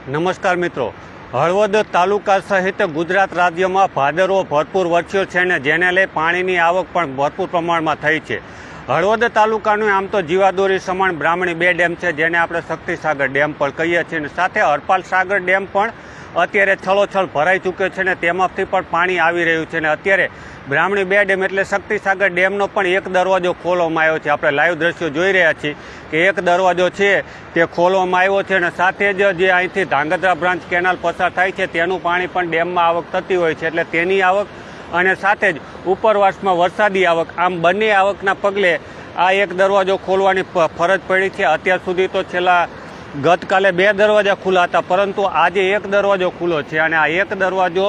નમસ્કાર મિત્રો, હળવદ તાલુકા સહિત ગુજરાત રાજ્યમાં ભાદરવો ભરપૂર વરસ્યો છે અને જેને લઈ પાણીની આવક પણ ભરપૂર પ્રમાણમાં થઈ છે. હળવદ તાલુકાનું આમ તો જીવાદોરી સમાન બ્રાહ્મણી 2 ડેમ છે, જેને આપણે શક્તિસાગર ડેમ પણ કહીએ છીએ, અને સાથે હરપાલ સાગર ડેમ પણ અત્યારે છલોછલ ભરાઈ ચૂક્યો છે અને તેમાંથી પણ પાણી આવી રહ્યું છે. અને અત્યારે બ્રાહ્મણી 2 ડેમ એટલે શક્તિસાગર ડેમનો પણ એક દરવાજો ખોલવામાં આવ્યો છે. આપણે લાઈવ દ્રશ્યો જોઈ રહ્યા છીએ કે એક દરવાજો છે તે ખોલવામાં આવ્યો છે, અને સાથે જ જે અહીંથી ધાંગધ્રા બ્રાન્ચ કેનાલ પસાર થાય છે તેનું પાણી પણ ડેમમાં આવક થતી હોય છે, એટલે તેની આવક અને સાથે જ ઉપરવાસમાં વરસાદી આવક, આમ બંને આવકના પગલે આ એક દરવાજો ખોલવાની ફરજ પડી છે. અત્યાર સુધી તો છેલ્લા ગતકાલે 2 દરવાજા ખુલ્લા હતા, પરંતુ આજે એક દરવાજો ખુલ્લો છે, અને આ એક દરવાજો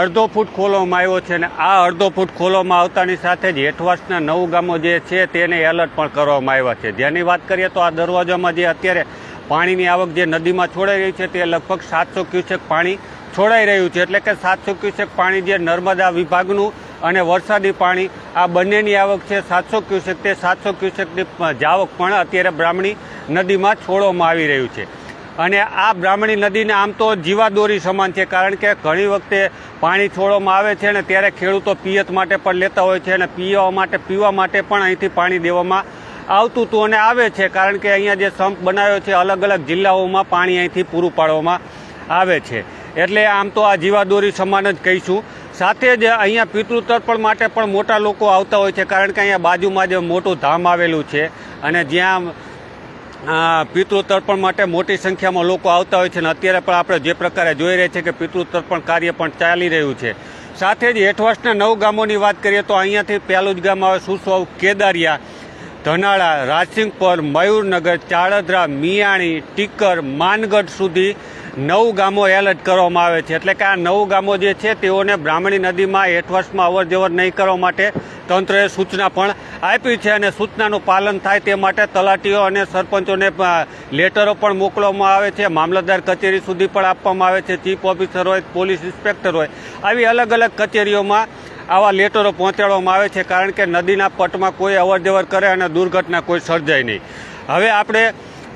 અડધો ફૂટ ખોલવામાં આવ્યો છે. અને આ અડધો ફૂટ ખોલવામાં આવતાની સાથે જ હેઠવાસના 9 ગામો જે છે તેને એલર્ટ પણ કરવામાં આવ્યા છે. જેની વાત કરીએ તો આ દરવાજામાં જે અત્યારે પાણીની આવક જે નદીમાં છોડાઈ રહી છે તે લગભગ 700 ક્યુસેક પાણી છોડાઈ રહ્યું છે, એટલે કે 700 ક્યુસેક પાણી જે નર્મદા વિભાગનું અને વરસાદી પાણી આ બંનેની આવક છે 700 ક્યુસેક. તે 700 ક્યુસેકની જાવક પણ અત્યારે બ્રાહ્મણી નદીમાં છોડવામાં આવી રહ્યું છે. અને આ બ્રાહ્મણી નદીને આમ તો જીવાદોરી સમાન છે, કારણ કે ઘણી વખતે પાણી છોડવામાં આવે છે અને ત્યારે ખેડૂતો પિયત માટે પણ લેતા હોય છે, અને પીવા માટે પણ અહીંથી પાણી દેવામાં આવતું હતું અને આવે છે, કારણ કે અહીંયા જે સંપ બનાવ્યો છે અલગ અલગ જિલ્લાઓમાં પાણી અહીંથી પૂરું પાડવામાં આવે છે. એટલે આમ તો આ જીવાદોરી સમાન જ કહીશું. સાથે જ અહીંયા પિતૃતર્પણ માટે પણ મોટા લોકો આવતા હોય છે, કારણ કે અહીંયા બાજુમાં જ મોટું ધામ આવેલું છે, અને જ્યાં પિતૃતર્પણ માટે મોટી સંખ્યામાં લોકો આવતા હોય છે. અને અત્યારે પણ આપણે જે પ્રકારે જોઈ રહ્યા છીએ કે પિતૃતર્પણ કાર્ય પણ ચાલી રહ્યું છે. સાથે જ હેઠવાસના 9 ગામોની વાત કરીએ તો અહીંયાથી પહેલું જ ગામ આવે સુસવાવ, કેદારિયા, ધનાળા, રાજસિંગપર, મયુરનગર, ચાળદરા, મિયાણી, ટીકર, માનગઢ સુધી 9 ગામો એલર્ટ કરવામાં આવે છે. એટલે કે આ 9 ગામો જે છે તેઓને બ્રાહ્મણી નદીમાં હેઠવાસમાં અવરજવર નહીં કરવા માટે તંત્રએ સૂચના પણ આપી છે, અને સૂચનાનું પાલન થાય તે માટે તલાટીઓ અને સરપંચોને લેટરો પણ મોકલવામાં આવે છે. મામલતદાર કચેરી સુધી પણ આપવામાં આવે છે. ચીફ ઓફિસર હોય, પોલીસ ઇન્સ્પેક્ટર હોય, આવી અલગ અલગ કચેરીઓમાં આવા લેટરો પહોંચાડવામાં આવે છે, કારણ કે નદીના પટમાં કોઈ અવરજવર કરે અને દુર્ઘટના કોઈ સર્જાય નહીં. હવે આપણે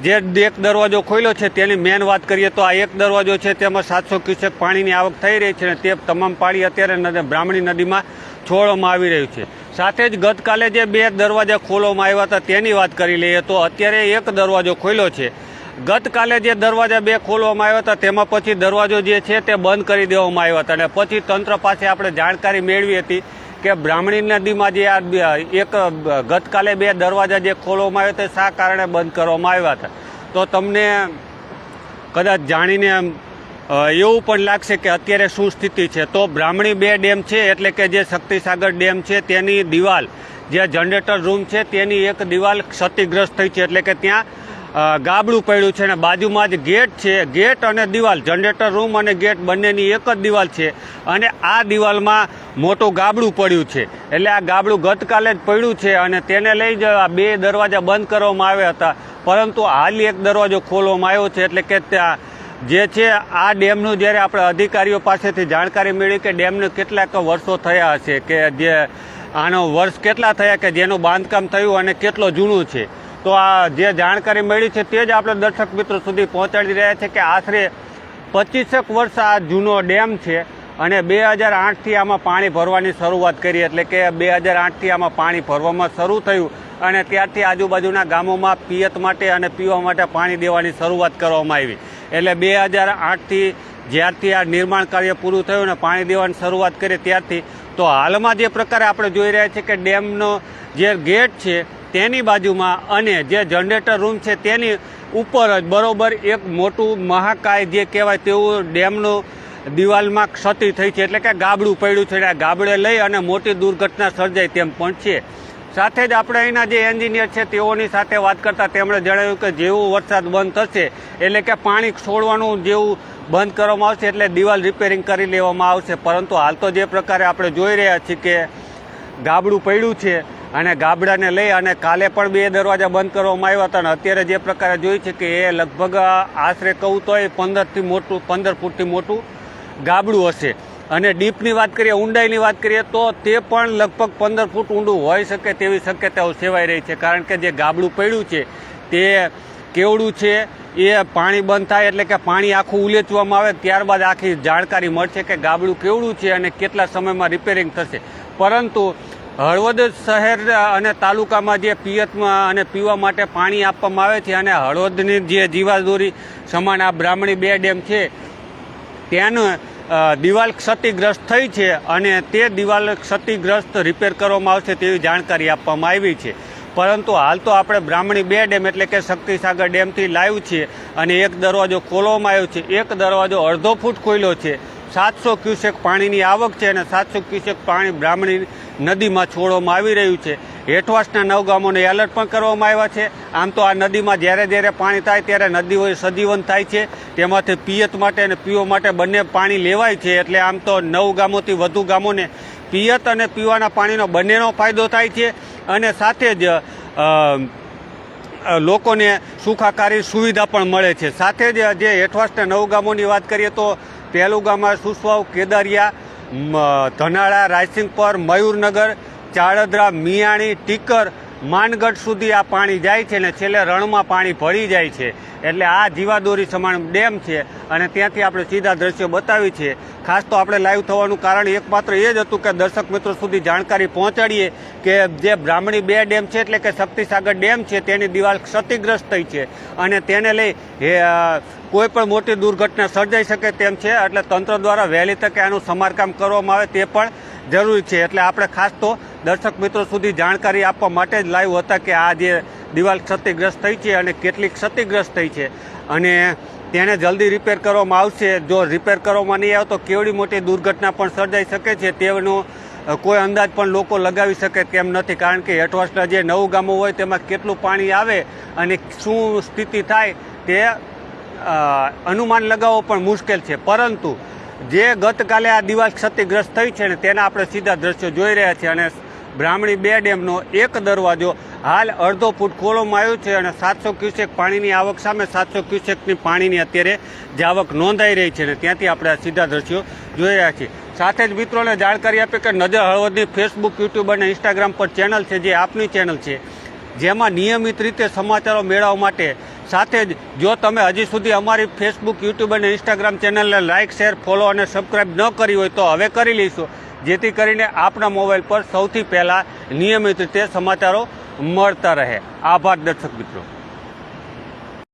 જે એક દરવાજો ખોલ્યો છે તેની મેન વાત કરીએ તો આ એક દરવાજો છે તેમાં 700 ક્યુસેક પાણીની આવક થઈ રહી છે, અને તે તમામ પાણી અત્યારે બ્રાહ્મણી નદીમાં છોડવામાં આવી રહ્યું છે. સાથે જ ગતકાલે જે 2 દરવાજા ખોલવામાં આવ્યા હતા તેની વાત કરી લઈએ તો અત્યારે એક દરવાજો ખોલ્યો છે. ગતકાલે જે દરવાજા 2 ખોલવામાં આવ્યા હતા તેમાં પછી દરવાજો જે છે તે બંધ કરી દેવામાં આવ્યા હતા, અને પછી તંત્ર પાસે આપણે જાણકારી મેળવી હતી કે બ્રાહ્મણી નદીમાં જે આ એક ગતકાલે 2 દરવાજા જે ખોલવામાં આવ્યા તે શા કારણે બંધ કરવામાં આવ્યા હતા. તો તમને કદાચ જાણીને એવું પણ લાગશે કે અત્યારે શું સ્થિતિ છે. તો બ્રાહ્મણી 2 ડેમ છે, એટલે કે જે શક્તિસાગર ડેમ છે તેની દિવાલ, જે જનરેટર રૂમ છે તેની એક દિવાલ ક્ષતિગ્રસ્ત થઈ છે, એટલે કે ત્યાં ગાબડું પડ્યું છે, અને બાજુમાં જ ગેટ છે. ગેટ અને દિવાલ, જનરેટર રૂમ અને ગેટ બંનેની એક જ દિવાલ છે, અને આ દિવાલમાં મોટું ગાબડું પડ્યું છે. એટલે આ ગાબડું ગતકાલે જ પડ્યું છે, અને તેને લઈ જ આ 2 દરવાજા બંધ કરવામાં આવ્યા હતા, પરંતુ હાલ એક દરવાજો ખોલવામાં આવ્યો છે. એટલે કે ત્યાં જે છે આ ડેમનું જ્યારે આપણે અધિકારીઓ પાસેથી જાણકારી મેળવી કે ડેમને કેટલાક વર્ષો થયા હશે, કે જે આનો વર્ષ કેટલા થયા કે જેનું બાંધકામ થયું અને કેટલો જૂનું છે, તો આ જે જાણકારી મળી છે તે જ આપણે દર્શક મિત્રો સુધી પહોંચાડી રહ્યા છે કે આશરે 25 વર્ષ આ જૂનો ડેમ છે, અને 2008થી આમાં પાણી ભરવાની શરૂઆત કરી. એટલે કે 2008થી આમાં પાણી ભરવામાં શરૂ થયું, અને ત્યારથી આજુબાજુના ગામોમાં પિયત માટે અને પીવા માટે પાણી દેવાની શરૂઆત કરવામાં આવી. એટલે 2008થી જ્યારથી આ નિર્માણ કાર્ય પૂરું થયું અને પાણી દેવાની શરૂઆત કરી ત્યારથી, તો હાલમાં જે પ્રકારે આપણે જોઈ રહ્યા છીએ કે ડેમનો જે ગેટ છે તેની બાજુમાં અને જે જનરેટર રૂમ છે તેની ઉપર જ બરોબર એક મોટું મહાકાય જે કહેવાય તેવું ડેમનું દિવાલમાં ક્ષતિ થઈ છે, એટલે કે ગાબડું પડ્યું છે. આ ગાબડે લઈ અને મોટી દુર્ઘટના સર્જાય તેમ પણ છે. સાથે જ આપણે અહીંના જે એન્જિનિયર છે તેઓની સાથે વાત કરતા તેમણે જણાવ્યું કે જેવું વરસાદ બંધ થશે એટલે કે પાણી છોડવાનું જેવું બંધ કરવામાં આવશે એટલે દિવાલ રિપેરિંગ કરી લેવામાં આવશે. પરંતુ હાલ તો જે પ્રકારે આપણે જોઈ રહ્યા છીએ કે ગાબડું પડ્યું છે, અને ગાબડાને લઈ અને કાલે પણ 2 દરવાજા બંધ કરવામાં આવ્યા હતા, અને અત્યારે જે પ્રકારે જોઈ છે કે એ લગભગ આશરે કહું તો 15 ફૂટથી મોટું ગાબડું હશે. અને ડીપની વાત કરીએ, ઊંડાઈની વાત કરીએ તો તે પણ લગભગ 15 ફૂટ ઊંડું હોઈ શકે તેવી શક્યતાઓ સેવાઈ રહી છે, કારણ કે જે ગાબડું પડ્યું છે તે કેવડું છે એ પાણી બંધ થાય એટલે કે પાણી આખું ઉલેચવામાં આવે ત્યારબાદ આખી જાણકારી મળશે કે ગાબડું કેવડું છે અને કેટલા સમયમાં રિપેરિંગ થશે. પરંતુ હળવદ શહેર અને તાલુકામાં જે પિયતમાં અને પીવા માટે પાણી આપવામાં આવે છે અને હળવદની જે જીવાદોરી સમાન આ બ્રાહ્મણી 2 ડેમ છે ત્યાંનું દિવાલ ક્ષતિગ્રસ્ત થઈ છે અને તે દિવાલ ક્ષતિગ્રસ્ત રિપેર કરવામાં આવશે તેવી જાણકારી આપવામાં આવી છે. પરંતુ હાલ તો આપણે બ્રાહ્મણી 2 ડેમ એટલે કે શક્તિસાગર ડેમથી લાઈવ છે અને એક દરવાજો ખોલવામાં આવ્યો છે. એક દરવાજો અડધો ફૂટ ખોલ્યો છે. 700 ક્યુસેક પાણીની આવક છે અને 700 ક્યુસેક પાણી બ્રાહ્મણી નદીમાં છોડવામાં આવી રહ્યું છે. હેઠવાસના 9 ગામોને એલર્ટ પણ કરવામાં આવ્યા છે. આમ તો આ નદીમાં જ્યારે જ્યારે પાણી થાય ત્યારે નદીઓ સજીવન થાય છે. તેમાંથી પિયત માટે અને પીવા માટે બંને પાણી લેવાય છે. એટલે આમ તો 9 ગામોથી વધુ ગામોને પિયત અને પીવાના પાણીનો બંનેનો ફાયદો થાય છે અને સાથે જ લોકોને સુખાકારી સુવિધા પણ મળે છે. સાથે જ જે હેઠવાસના 9 ગામોની વાત કરીએ તો પહેલું ગામ સુસવાવ, કેદારિયા, ધનાળા, રાયસિંગપર, મયુરનગર, ચાળદરા, મિયાણી, ટીકર, માનગઢ સુધી આ પાણી જાય છે અને છેલ્લે રણમાં પાણી ભળી જાય છે. એટલે આ જીવાદોરી સમાન ડેમ છે અને ત્યાંથી આપણે સીધા દ્રશ્યો બતાવી છે. ખાસ તો આપણે લાઈવ થવાનું કારણ એકમાત્ર એ જ હતું કે દર્શક મિત્રો સુધી જાણકારી પહોંચાડીએ કે જે બ્રાહ્મણી 2 ડેમ છે એટલે કે શક્તિસાગર ડેમ છે તેની દિવાલ ક્ષતિગ્રસ્ત થઈ છે અને તેને લઈ કોઈ પણ મોટી દુર્ઘટના સર્જાઈ શકે તેમ છે. એટલે તંત્ર દ્વારા વહેલી તકે આનું સમારકામ કરવામાં આવે તે પણ જરૂરી છે. એટલે આપણે ખાસ તો દર્શક મિત્રો સુધી જાણકારી આપવા માટે જ લાઈવ હતા કે આ જે દિવાલ ક્ષતિગ્રસ્ત થઈ છે અને કેટલી ક્ષતિગ્રસ્ત થઈ છે અને તેને જલ્દી રિપેર કરવામાં આવશે. જો રિપેર કરવામાં નહીં આવે તો કેવડી મોટી દુર્ઘટના પણ સર્જાઈ શકે છે તેનો કોઈ અંદાજ પણ લોકો લગાવી શકે તેમ નથી. કારણ કે હેઠવાસના જે 9 ગામો હોય તેમાં કેટલું પાણી આવે અને શું સ્થિતિ થાય તે અનુમાન લગાવવો પણ મુશ્કેલ છે. પરંતુ જે ગતકાલે આ દિવાલ ક્ષતિગ્રસ્ત થઈ છે ને તેના આપણે સીધા દ્રશ્યો જોઈ રહ્યા છીએ અને બ્રાહ્મણી 2 ડેમનો એક દરવાજો હાલ અડધો ફૂટ ખોલવામાં આવ્યો છે અને 700 ક્યુસેક પાણીની આવક સામે 700 ક્યુસેકની પાણીની અત્યારે જે આવક નોંધાઈ રહી છે ને ત્યાંથી આપણે આ સીધા દ્રશ્યો જોઈ રહ્યા છીએ. સાથે જ મિત્રોને જાણકારી આપે કે નજર હળવદની ફેસબુક, યુટ્યુબ અને ઇન્સ્ટાગ્રામ પર ચેનલ છે જે આપની ચેનલ છે જેમાં નિયમિત રીતે સમાચારો મેળવવા માટે સાથે જ જો તમે હજી સુધી અમારી ફેસબુક, યુટ્યુબ અને ઇન્સ્ટાગ્રામ ચેનલને લાઇક, શેર, ફોલો અને સબસ્ક્રાઈબ ન કરી હોય તો હવે કરી લઈશું જેથી કરીને આપણા મોબાઈલ પર સૌથી પહેલાં નિયમિત રીતે સમાચારો મળતા રહે. આભાર દર્શક મિત્રો.